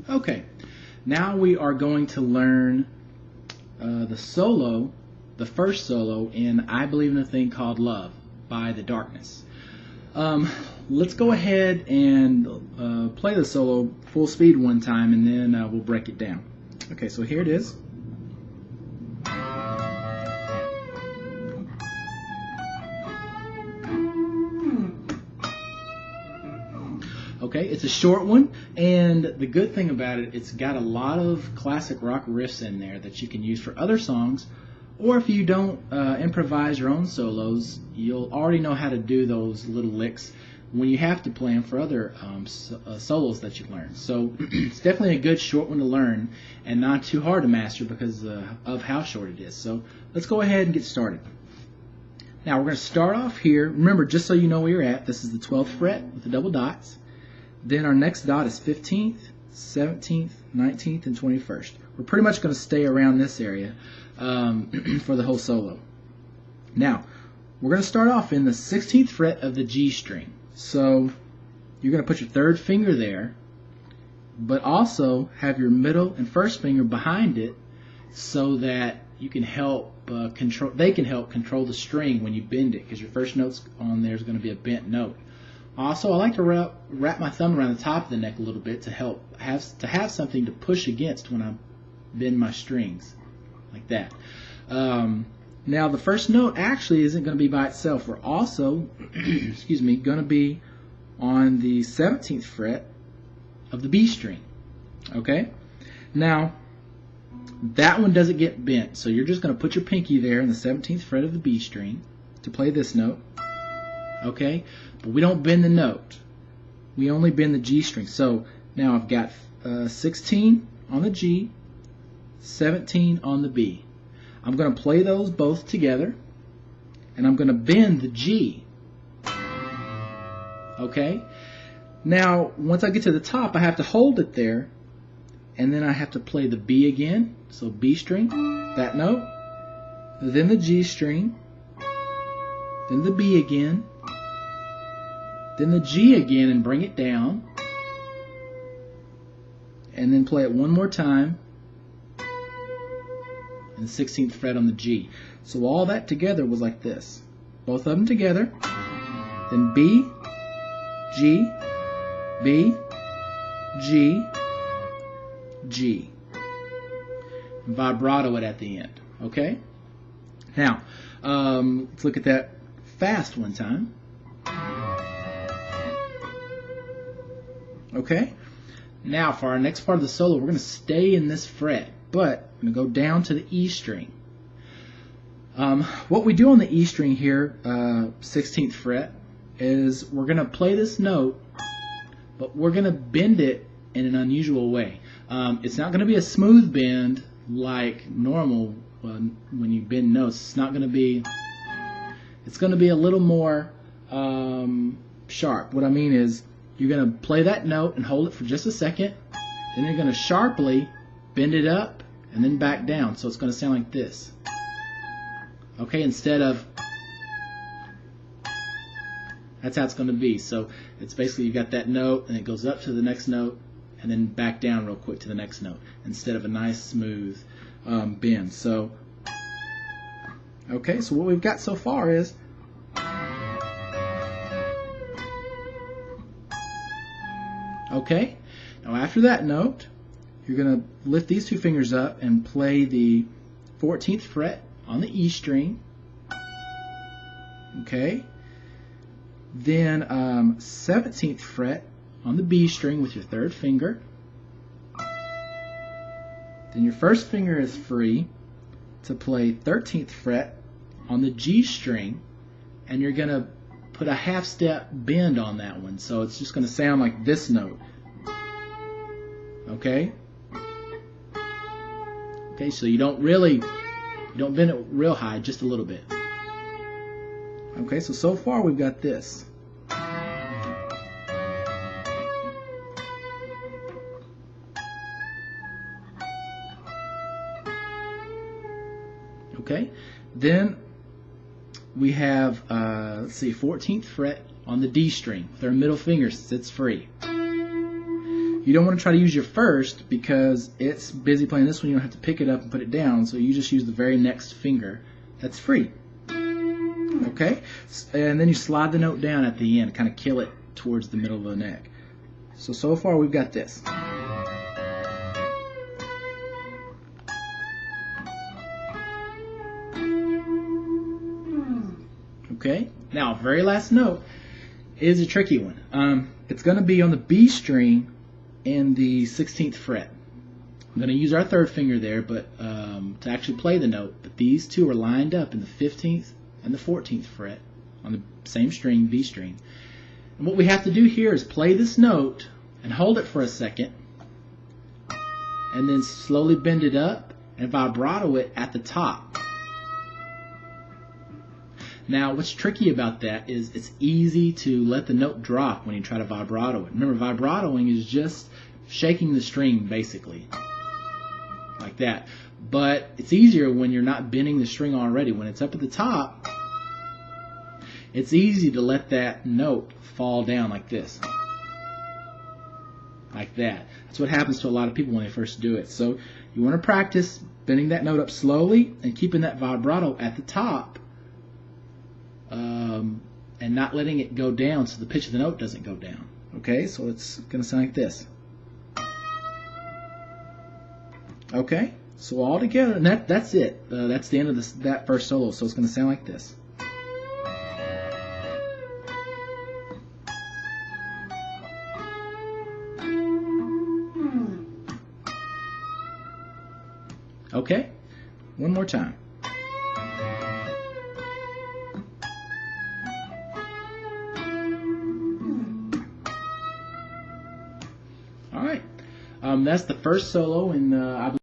Okay, now we are going to learn the solo, the first solo in I Believe in a Thing Called Love by The Darkness. Let's go ahead and play the solo full speed one time, and then we'll break it down. Okay, so here it is. Okay, it's a short one, and the good thing about it, it's got a lot of classic rock riffs in there that you can use for other songs, or if you don't improvise your own solos, you'll already know how to do those little licks when you have to play them for other solos that you learn. So it's definitely a good short one to learn, and not too hard to master because of how short it is. So let's go ahead and get started. Now we're going to start off here. Remember, just so you know where you're at, this is the 12th fret with the double dots. Then our next dot is 15th, 17th, 19th, and 21st. We're pretty much going to stay around this area for the whole solo. Now, we're going to start off in the 16th fret of the G string. So you're going to put your third finger there, but also have your middle and first finger behind it so that you can help control. They can help control the string when you bend it, because your first note's on there is going to be a bent note. Also, I like to wrap my thumb around the top of the neck a little bit to help have something to push against when I bend my strings, like that. Now, the first note actually isn't going to be by itself. We're also, excuse me, going to be on the 17th fret of the B string. Okay? Now, that one doesn't get bent, so you're just going to put your pinky there in the 17th fret of the B string to play this note. Okay? But we don't bend the note. We only bend the G string. So now I've got 16 on the G, 17 on the B. I'm going to play those both together, and I'm going to bend the G. Okay? Now, once I get to the top, I have to hold it there, and then I have to play the B again. So B string, that note, then the G string, then the B again, then the G again and bring it down, and then play it one more time, and the 16th fret on the G. So all that together was like this. Both of them together, then B, G, B, G, G. Vibrato it at the end. Okay? Now, let's look at that fast one time. Okay? Now, for our next part of the solo, we're going to stay in this fret, but I'm going to go down to the E string. What we do on the E string here, 16th fret, is we're going to play this note, but we're going to bend it in an unusual way. It's not going to be a smooth bend like normal when you bend notes. It's not going to be. It's going to be a little more sharp. What I mean is, you're going to play that note and hold it for just a second, then you're going to sharply bend it up and then back down. So it's going to sound like this. Okay, instead of, that's how it's going to be. So it's basically, you got that note and it goes up to the next note and then back down real quick to the next note instead of a nice smooth bend. So, okay, so what we've got so far is, okay, now after that note, you're going to lift these two fingers up and play the 14th fret on the E string. Okay, then 17th fret on the B string with your third finger. Then your first finger is free to play 13th fret on the G string, and you're going to put a half step bend on that one, so it's just going to sound like this note. Okay? Okay, so you don't bend it real high, just a little bit. Okay, so far we've got this. Okay, then we have, let's see, 14th fret on the D string with our middle finger since it's free. You don't want to try to use your first because it's busy playing this one. You don't have to pick it up and put it down, so you just use the very next finger that's free. Okay? And then you slide the note down at the end, kind of kill it towards the middle of the neck. So far we've got this. Okay? Now, very last note is a tricky one. It's going to be on the B string in the 16th fret. I'm going to use our third finger there, but to actually play the note. But these two are lined up in the 15th and the 14th fret on the same string, B string. And what we have to do here is play this note and hold it for a second, and then slowly bend it up and vibrato it at the top. Now, what's tricky about that is it's easy to let the note drop when you try to vibrato it. Remember, vibratoing is just shaking the string, basically, like that. But it's easier when you're not bending the string already. When it's up at the top, it's easy to let that note fall down like this, like that. That's what happens to a lot of people when they first do it. So you want to practice bending that note up slowly and keeping that vibrato at the top, and not letting it go down so the pitch of the note doesn't go down. Okay, so it's going to sound like this. Okay, so all together, and that's it. That's the end of that first solo, so it's going to sound like this. Okay, one more time. All right, that's the first solo in I believe